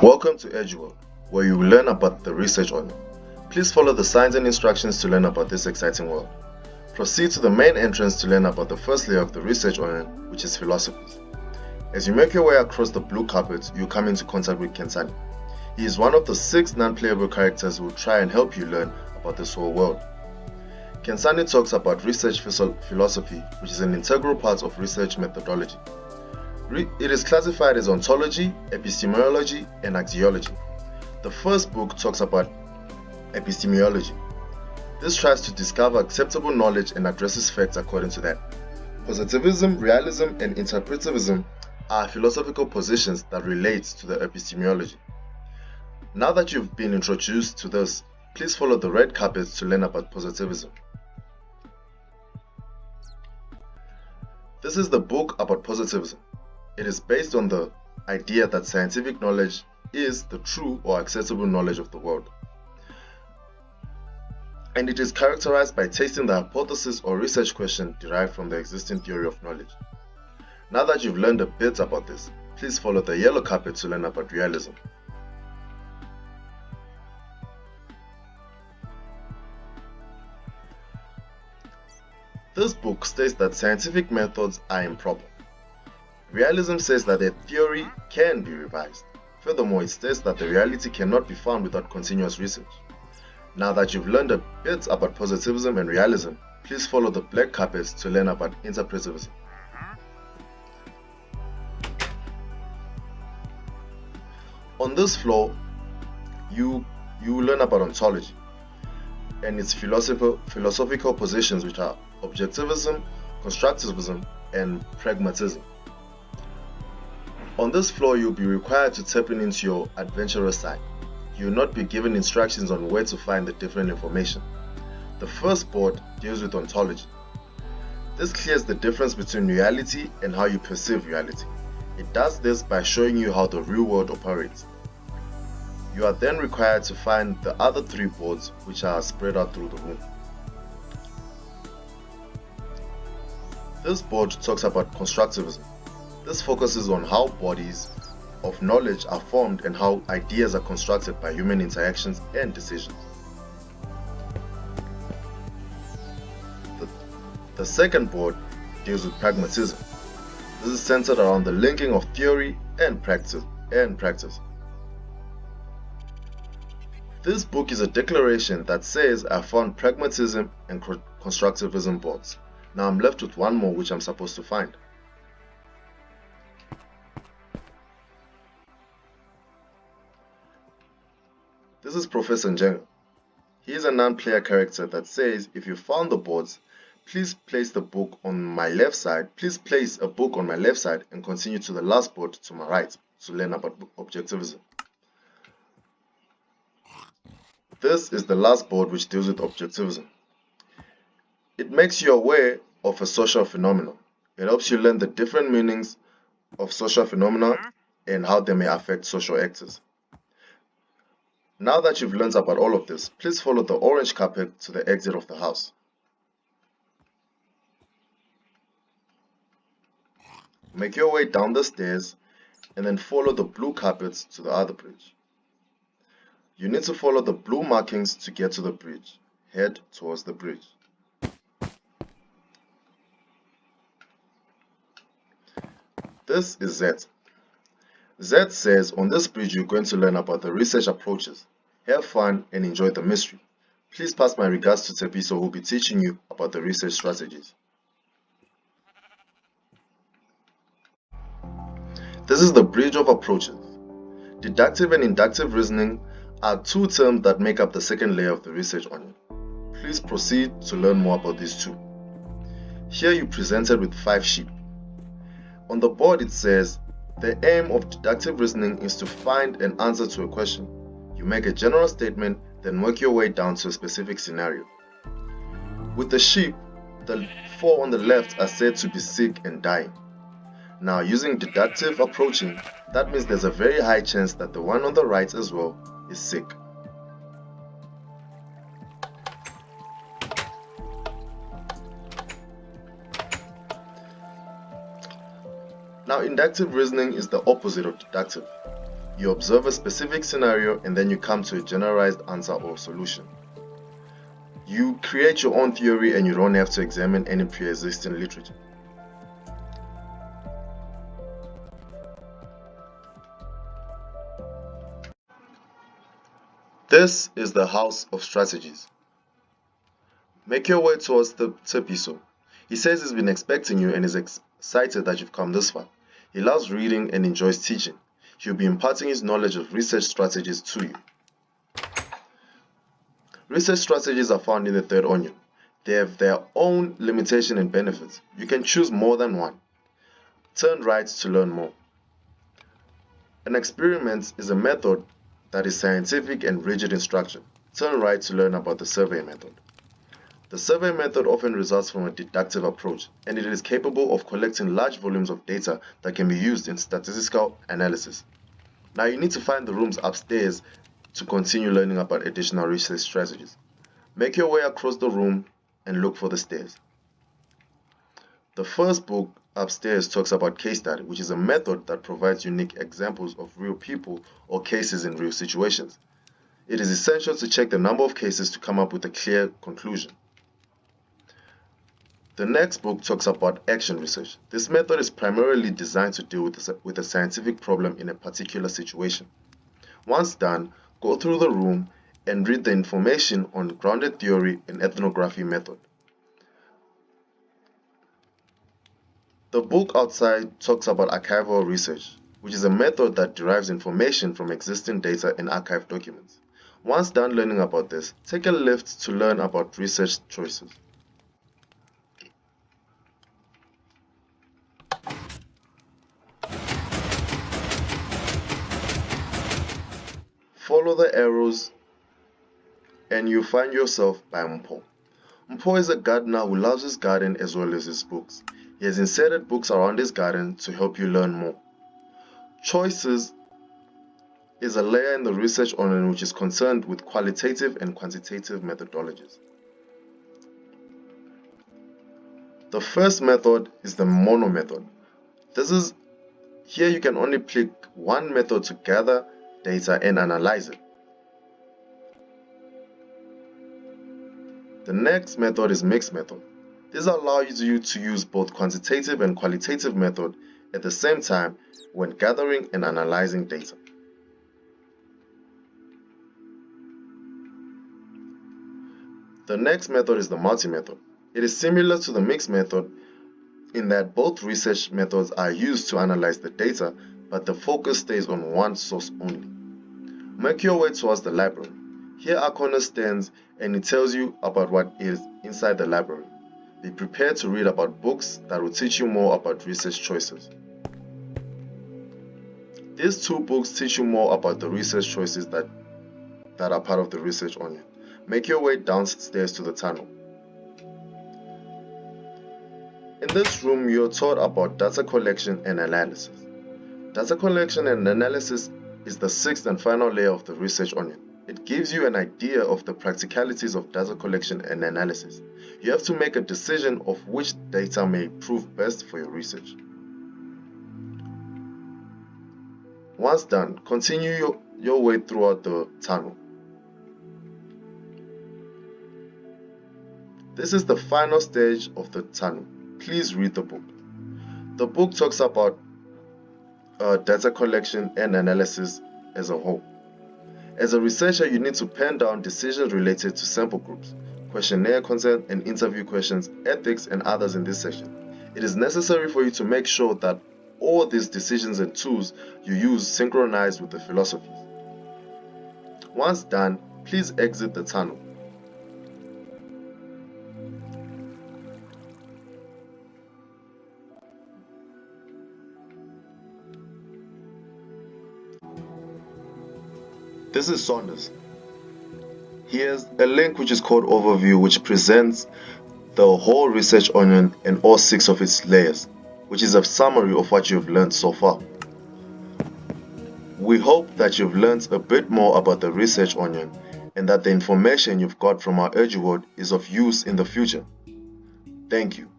Welcome to EduWorld, where you will learn about the research on it. Please follow the signs and instructions to learn about this exciting world. Proceed to the main entrance to learn about the first layer of the research on it, which is philosophy. As you make your way across the blue carpet, you come into contact with Kensani. He is one of the 6 non-playable characters who will try and help you learn about this whole world. Kensani talks about research philosophy, which is an integral part of research methodology. It is classified as ontology, epistemology, and axiology. The first book talks about epistemology. This tries to discover acceptable knowledge and addresses facts according to that. Positivism, realism, and interpretivism are philosophical positions that relate to the epistemology. Now that you've been introduced to this, please follow the red carpet to learn about positivism. This is the book about positivism. It is based on the idea that scientific knowledge is the true or acceptable knowledge of the world. And it is characterized by testing the hypothesis or research question derived from the existing theory of knowledge. Now that you've learned a bit about this, please follow the yellow carpet to learn about realism. This book states that scientific methods are improper. Realism says that a theory can be revised. Furthermore, it states that the reality cannot be found without continuous research. Now that you've learned a bit about positivism and realism, please follow the black carpets to learn about interpretivism. On this floor, you will learn about ontology and its philosophical positions, which are objectivism, constructivism, and pragmatism. On this floor, you'll be required to tap into your adventurous side. You will not be given instructions on where to find the different information. The first board deals with ontology. This clears the difference between reality and how you perceive reality. It does this by showing you how the real world operates. You are then required to find the other 3 boards, which are spread out through the room. This board talks about constructivism. This focuses on how bodies of knowledge are formed and how ideas are constructed by human interactions and decisions. The second board deals with pragmatism. This is centered around the linking of theory and practice. This book is a declaration that says I found pragmatism and constructivism boards. Now I'm left with one more which I'm supposed to find. This is Professor Njenga. He is a non-player character that says if you found the boards, please place a book on my left side and continue to the last board to my right to learn about objectivism. This is the last board which deals with objectivism. It makes you aware of a social phenomenon. It helps you learn the different meanings of social phenomena and how they may affect social actors. Now that you've learned about all of this, please follow the orange carpet to the exit of the house. Make your way down the stairs and then follow the blue carpets to the other bridge. You need to follow the blue markings to get to the bridge. Head towards the bridge. This is Z. Z says on this bridge you're going to learn about the research approaches. Have fun and enjoy the mystery. Please pass my regards to Tepiso who will be teaching you about the research strategies. This is the bridge of approaches. Deductive and inductive reasoning are 2 terms that make up the second layer of the research onion. Please proceed to learn more about these 2. Here you're presented with 5 sheep. On the board it says, the aim of deductive reasoning is to find an answer to a question. You make a general statement, then work your way down to a specific scenario. With the sheep, the 4 on the left are said to be sick and dying. Now, using deductive approaching, that means there's a very high chance that the one on the right as well is sick. Now, inductive reasoning is the opposite of deductive. You observe a specific scenario and then you come to a generalized answer or solution. You create your own theory and you don't have to examine any pre-existing literature. This is the house of strategies. Make your way towards the Tepiso. He says he's been expecting you and is excited that you've come this far. He loves reading and enjoys teaching. He'll be imparting his knowledge of research strategies to you. Research strategies are found in the third onion. They have their own limitation and benefits. You can choose more than one. Turn right to learn more. An experiment is a method that is scientific and rigid in structure. Turn right to learn about the survey method. The survey method often results from a deductive approach, and it is capable of collecting large volumes of data that can be used in statistical analysis. Now you need to find the rooms upstairs to continue learning about additional research strategies. Make your way across the room and look for the stairs. The first book upstairs talks about case study, which is a method that provides unique examples of real people or cases in real situations. It is essential to check the number of cases to come up with a clear conclusion. The next book talks about action research. This method is primarily designed to deal with a scientific problem in a particular situation. Once done, go through the room and read the information on grounded theory and ethnography method. The book outside talks about archival research, which is a method that derives information from existing data in archived documents. Once done learning about this, take a lift to learn about research choices. Follow the arrows and you find yourself by Mpo. Mpo is a gardener who loves his garden as well as his books. He has inserted books around his garden to help you learn more. Choices is a layer in the research onion which is concerned with qualitative and quantitative methodologies. The first method is the mono method. Here you can only pick one method to gather data and analyze it. The next method is mixed method. This allows you to use both quantitative and qualitative method at the same time when gathering and analyzing data. The next method is the multi-method. It is similar to the mixed method in that both research methods are used to analyze the data, but the focus stays on one source only. Make your way towards the library. Here our corner stands and it tells you about what is inside the library. Be prepared to read about books that will teach you more about research choices. These two books teach you more about the research choices that are part of the research onion. Make your way downstairs to the tunnel. In this room, you're taught about data collection and analysis. Data collection and analysis is the sixth and final layer of the research onion. It gives you an idea of the practicalities of data collection and analysis. You have to make a decision of which data may prove best for your research. Once done, continue your way throughout the tunnel. This is the final stage of the tunnel. Please read the book. The book talks about data collection and analysis as a whole. As a researcher, you need to pen down decisions related to sample groups, questionnaire content and interview questions, ethics, and others in this section. It is necessary for you to make sure that all these decisions and tools you use synchronize with the philosophies. Once done, please exit the tunnel. This is Saunders. Here's a link which is called Overview, which presents the whole research onion and all 6 of its layers, which is a summary of what you've learned so far. We hope that you've learned a bit more about the research onion and that the information you've got from our EduWorld is of use in the future. Thank you.